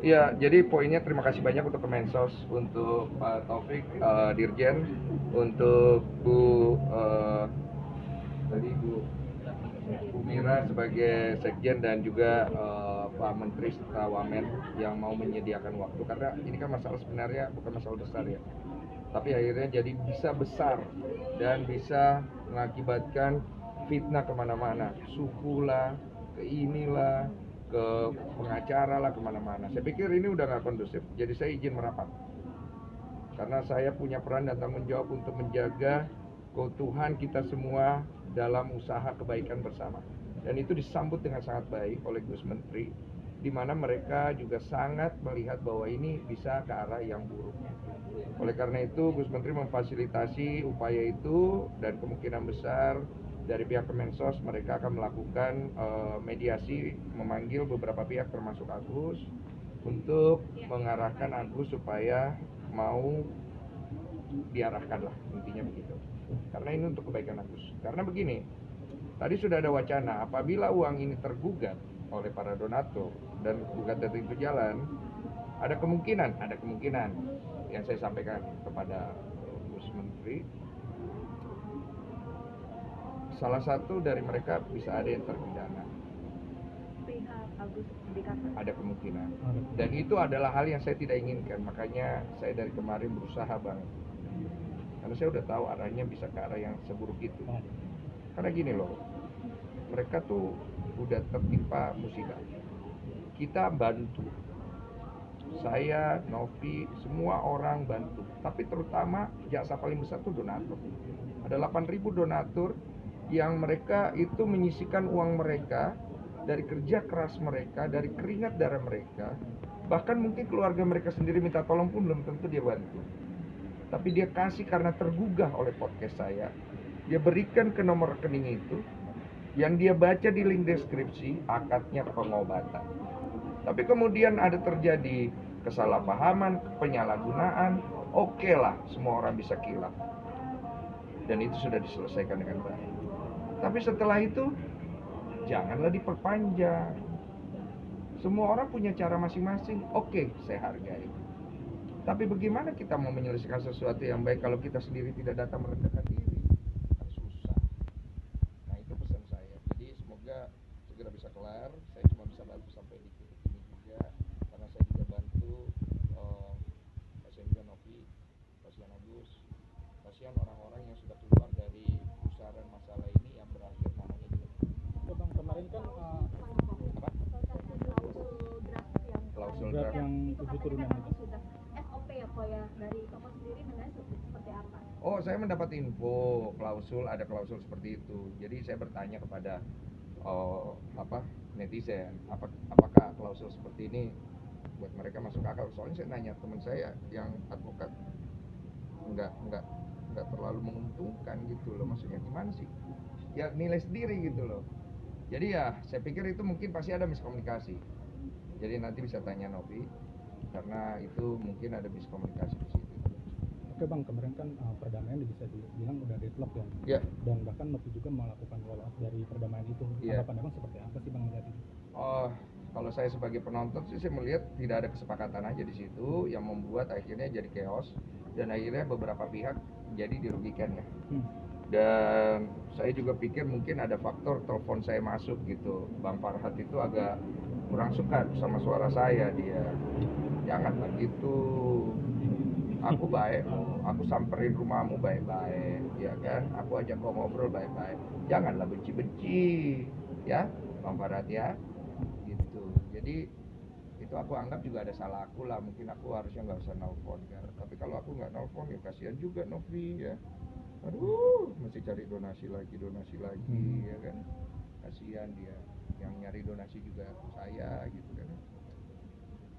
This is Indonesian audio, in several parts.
Ya, jadi poinnya terima kasih banyak untuk Kemensos, untuk Pak Taufik, Dirjen, untuk tadi Bu Mira sebagai Sekjen dan juga Pak Menteri serta Wamen yang mau menyediakan waktu, karena ini kan masalah sebenarnya bukan masalah besar ya, tapi akhirnya jadi bisa besar dan bisa mengakibatkan fitnah kemana-mana, suku lah, ke inilah, ke pengacara lah, kemana-mana. Saya pikir ini udah nggak kondusif, jadi saya izin merapat karena saya punya peran dan tanggung jawab untuk menjaga keutuhan kita semua dalam usaha kebaikan bersama. Dan itu disambut dengan sangat baik oleh Gus Menteri, di mana mereka juga sangat melihat bahwa ini bisa ke arah yang buruk. Oleh karena itu, Gus Menteri memfasilitasi upaya itu, dan kemungkinan besar dari pihak Kemensos mereka akan melakukan mediasi, memanggil beberapa pihak termasuk Agus untuk mengarahkan Agus supaya mau diarahkan lah, intinya begitu. Karena ini untuk kebaikan Agus. Karena begini, tadi sudah ada wacana apabila uang ini tergugat oleh para donatur dan gugatan itu jalan, ada kemungkinan yang saya sampaikan kepada Gus Menteri, salah satu dari mereka bisa ada yang terpidana. Ada kemungkinan. Dan itu adalah hal yang saya tidak inginkan, makanya saya dari kemarin berusaha banget. Karena saya udah tahu arahnya bisa ke arah yang seburuk itu. Karena gini loh, mereka tuh udah tertimpa musibah. Kita bantu. Saya, Novi, semua orang bantu. Tapi terutama jasa paling besar tuh donatur. Ada 8.000 donatur yang mereka itu menyisikan uang mereka dari kerja keras mereka, dari keringat darah mereka. Bahkan mungkin keluarga mereka sendiri minta tolong pun belum tentu dia bantu. Tapi dia kasih karena tergugah oleh podcast saya. Dia berikan ke nomor rekening itu, yang dia baca di link deskripsi, akadnya pengobatan. Tapi kemudian ada terjadi kesalahpahaman, penyalahgunaan, oke lah, semua orang bisa kilaf. Dan itu sudah diselesaikan dengan baik. Tapi setelah itu, janganlah diperpanjang. Semua orang punya cara masing-masing, oke, saya hargai. Tapi bagaimana kita mau menyelesaikan sesuatu yang baik kalau kita sendiri tidak datang merendahkan diri? Kan susah. Nah, itu pesan saya. Jadi semoga segera bisa kelar. Saya cuma bisa bantu sampai di titik ini juga, karena saya juga bantu kasihan juga Novi, kasihan Agus, kasihan orang-orang yang sudah keluar dari pusaran masalah ini yang berakhir namanya jelek. Bang, kemarin kan Apa? Klausul draft draft yang 7 turunan itu. Sudah SOP ya Pak ya, dari Koko sendiri mengenai seperti apa? Oh, saya mendapat info ada klausul seperti itu. Jadi saya bertanya kepada netizen, apakah klausul seperti ini buat mereka masuk akal? Soalnya saya nanya teman saya yang advokat, nggak terlalu menguntungkan gitu loh. Maksudnya gimana sih? Ya nilai sendiri gitu loh. Jadi ya saya pikir itu mungkin pasti ada miskomunikasi. Jadi nanti bisa tanya Novi, karena itu mungkin ada miskomunikasi di situ. Oke Bang, kemarin kan perdamaian bisa dibilang udah deadlock ya. Ya. Dan bahkan Novi juga melakukan roll out dari perdamaian itu. Ya. Tanggapan Abang seperti apa sih Bang melihat ini? Oh, kalau saya sebagai penonton sih saya melihat tidak ada kesepakatan aja di situ yang membuat akhirnya jadi chaos dan akhirnya beberapa pihak jadi dirugikan ya. Dan saya juga pikir mungkin ada faktor telepon saya masuk gitu. Bang Farhat itu agak kurang suka sama suara saya, dia janganlah gitu. Aku baik, aku samperin rumahmu baik-baik, ya kan? Aku ajak kau ngobrol baik-baik. Janganlah benci-benci, ya, Bang Farhat ya. Gitu. Jadi itu aku anggap juga ada salah aku lah. Mungkin aku harusnya nggak usah nelfon kan. Tapi kalau aku nggak nelfon ya kasihan juga Novi ya. Aduh, mesti cari donasi lagi ya kan. Kasihan dia. Yang nyari donasi juga saya gitu kan.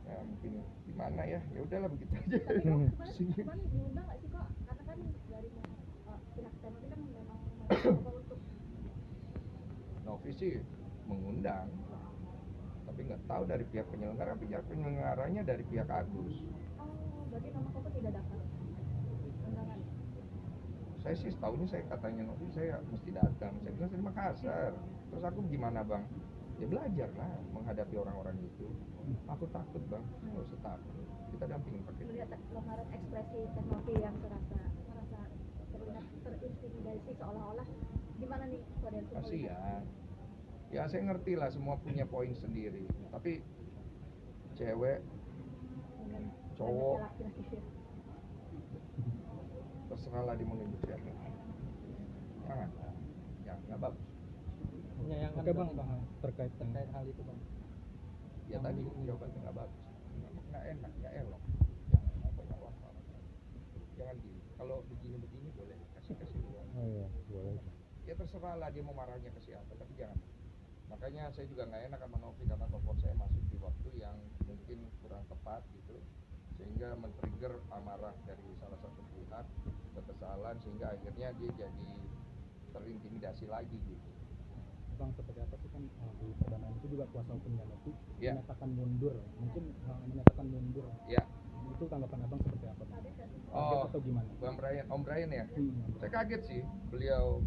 Ya mungkin gimana ya, ya udahlah begitu aja. Kemarin diundang nggak sih kok? Karena kan dari pihak Novi kan memang mencoba untuk Novi sih mengundang, tapi nggak tahu dari pihak penyelenggaranya dari pihak Agus. Oh, berarti nama Koko tidak dapat undangan? Saya sih setahunya saya katanya Novi saya mesti datang. Saya bilang saya di Makassar. Terus aku gimana bang? Ya belajar lah menghadapi orang-orang itu. Aku takut bang, nggak usah takut. Kita dampingin pakai. Melihat kemarin ekspresi Tenovi yang merasa terintimidasi seolah-olah gimana nih Koden? Kasihan. Ya saya ngerti lah semua punya poin sendiri. Tapi cewek, cowok, terserah lah dia mau nunjuk siapa. Jangan, ya nggak bagus. Menyayangkan. Oke bang, terkait hal itu bang. Ya tadi jawabannya nggak bagus, nggak enak, nggak elok. Jangan banyak wartawan. Jangan gini. Kalau begini boleh kasih ruang. oh iya boleh. Ya terserah lah dia mau marahnya ke siapa, tapi jangan. Makanya saya juga nggak enak sama Novi karena telepon saya masuk di waktu yang mungkin kurang tepat gitu, sehingga men-trigger amarah dari salah satu pihak, kekesalan, sehingga akhirnya dia jadi terintimidasi lagi gitu. Bang, seperti apa sih kan di perdamaian itu juga kuasa hukumnya Novi Ya. menyatakan mundur, mungkin menyatakan mundur. Ya. Itu tanggapan abang seperti apa bang? Oh, Atau gimana? Om Brian ya. Saya kaget sih beliau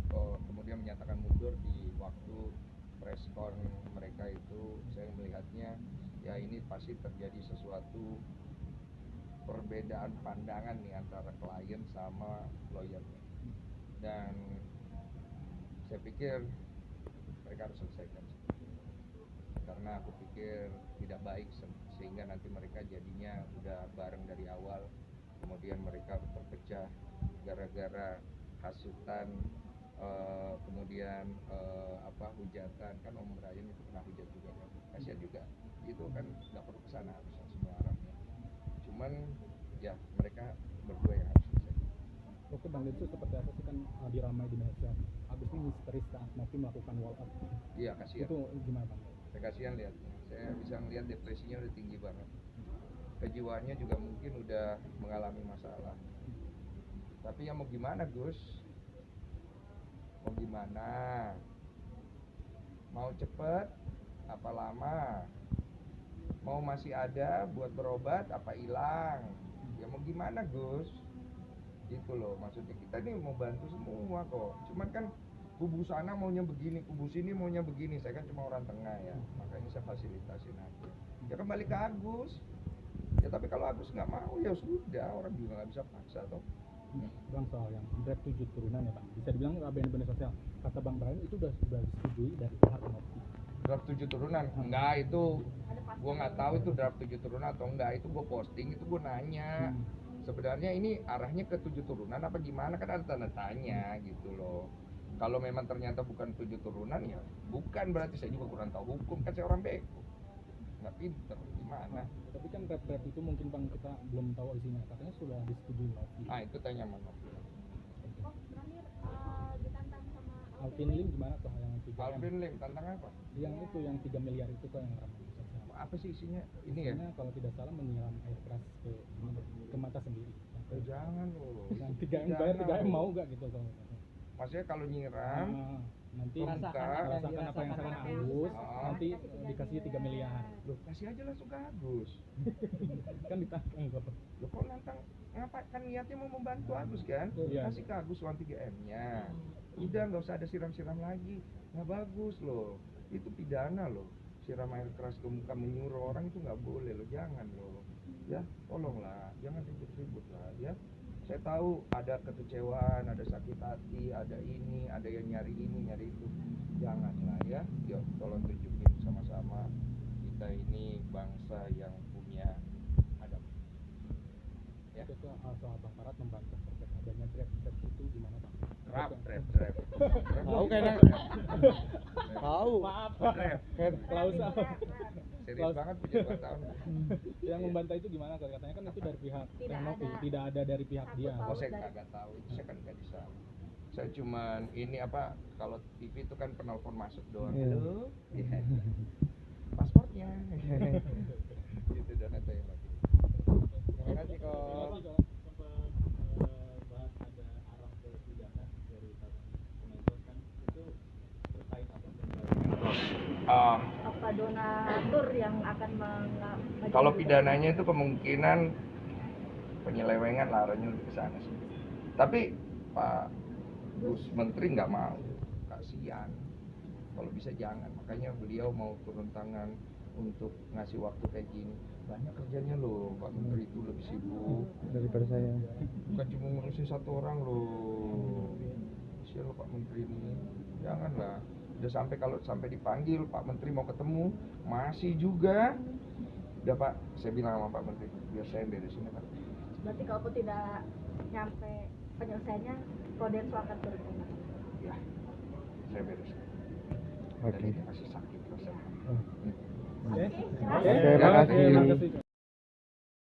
kemudian menyatakan mundur di waktu preskon mereka itu. Saya melihatnya ya ini pasti terjadi sesuatu perbedaan pandangan nih antara klien sama lawyer, dan saya pikir mereka harus selesaikan karena aku pikir tidak baik sehingga nanti mereka jadinya udah bareng dari awal, kemudian mereka terpecah gara-gara hasutan, kemudian hujatan. Kan Om Brian itu pernah hujat juga kan, kasihan juga itu kan, nggak perlu kesana harusnya semua arahnya, cuman ya mereka berdua yang harus selesai. Oke bang, itu seperti apa sih kan diramai di media Agus ini histeris saat Novi melakukan wall up. Iya kasihan, Itu gimana bang? saya kasihan lihatnya, saya bisa melihat depresinya udah tinggi banget, kejiwaannya juga mungkin udah mengalami masalah. Tapi ya mau gimana Gus, mau gimana, mau cepet apa lama, mau masih ada buat berobat apa hilang, ya mau gimana Gus, gitu loh. Maksudnya kita nih mau bantu semua kok, cuman kan kubu sana maunya begini, kubu sini maunya begini. Saya kan cuma orang tengah ya, makanya saya fasilitasin aja. Ya kembali ke Agus. Ya tapi kalau Agus nggak mau ya sudah, orang juga nggak bisa paksa toh. Bang, soal yang draft 7 turunan ya bang, bisa dibilang ABN sosial, kata bang Brian itu udah disetujui dari pihak Novi. Draft 7 turunan? Enggak, itu gua nggak tahu itu draft 7 turunan atau enggak. Itu gua posting, itu gua nanya. Sebenarnya ini arahnya ke 7 turunan apa gimana, kan ada tanda tanya gitu loh. Kalau memang ternyata bukan 7 turunan ya bukan, berarti saya juga kurang tahu hukum, kan saya orang bego, nggak pinter gimana. Tapi kan draft itu mungkin bang kita belum tahu isinya, katanya sudah disetujui Novi. Itu tanya mana. Oh, terakhir ditantang sama Alvin Lim gimana tuh yang 3 Alvin Lim tantang apa? yang itu yang 3 miliar itu kok yang ramai di sosial. Apa sih isinya? Ini ya? Isinya kalau tidak salah menyiram air keras ke mata sendiri. Oh, jangan loh. Yang 3M bayar 3M mau gak gitu kalau Maksudnya kalau nyiram nanti ke muka, rasakan apa yang sama Agus, nanti dikasih 3 miliar. loh kasih aja langsung ke Agus. Kan ditantang kok. Loh kok nantang, ngapa, kan niatnya mau membantu Agus kan? Iya. Kasih ke Agus uang 3M-nya. Udah nggak usah ada siram-siram lagi. Nggak bagus loh. Itu pidana loh. Siram air keras ke muka menyuruh orang itu nggak boleh loh. Jangan loh. Ya, tolonglah. Jangan ribut-ribut lah ya. Saya tahu ada kekecewaan, ada sakit hati, ada ini, ada yang nyari ini, nyari itu. Janganlah ya. Yuk, tolong tunjukin sama-sama kita ini bangsa yang punya adab. Ya. Itu soal Bang Parat membantah terkait adanya draft itu gimana Bang? Rap. Tahu kayaknya. Tahu. Maaf. Draft. Klaus Serius banget punya 2 tahun. yang membantah itu gimana? Katanya kan itu dari pihak Tidak Novi, ada. tidak ada dari pihak dia. Oh saya kagak tahu, itu saya kan nggak bisa. Saya cuman ini apa, kalau TV itu kan penelpon masuk doang. Iya. Halo, iya. Pasportnya. Gitu dan ada yang lagi. Terima kasih kok. Bahas ada arah ke pidana dari Kemensos kan itu terkait apa? apa donatur yang akan Kalau pidananya itu kemungkinan penyelewengan lah, arahnya lebih ke sana sih. Tapi Pak Gus Menteri nggak mau, kasihan. Kalau bisa jangan. Makanya beliau mau turun tangan untuk ngasih waktu kayak gini. Banyak kerjanya loh, Pak Menteri itu lebih sibuk Daripada saya. bukan cuma ngurusin satu orang loh. Sial Pak Menteri ini, janganlah. Udah sampai kalau sampai dipanggil Pak Menteri mau ketemu masih juga. Udah Pak, saya bilang sama Pak Menteri, biar saya yang beresin ya Pak. Berarti kalaupun tidak nyampe penyelesaiannya, Kodensu akan turun tangan. Ya, saya beresin. Oke. Dan ini masih sakit rasanya. Oke, Oke, makasih. Terima kasih.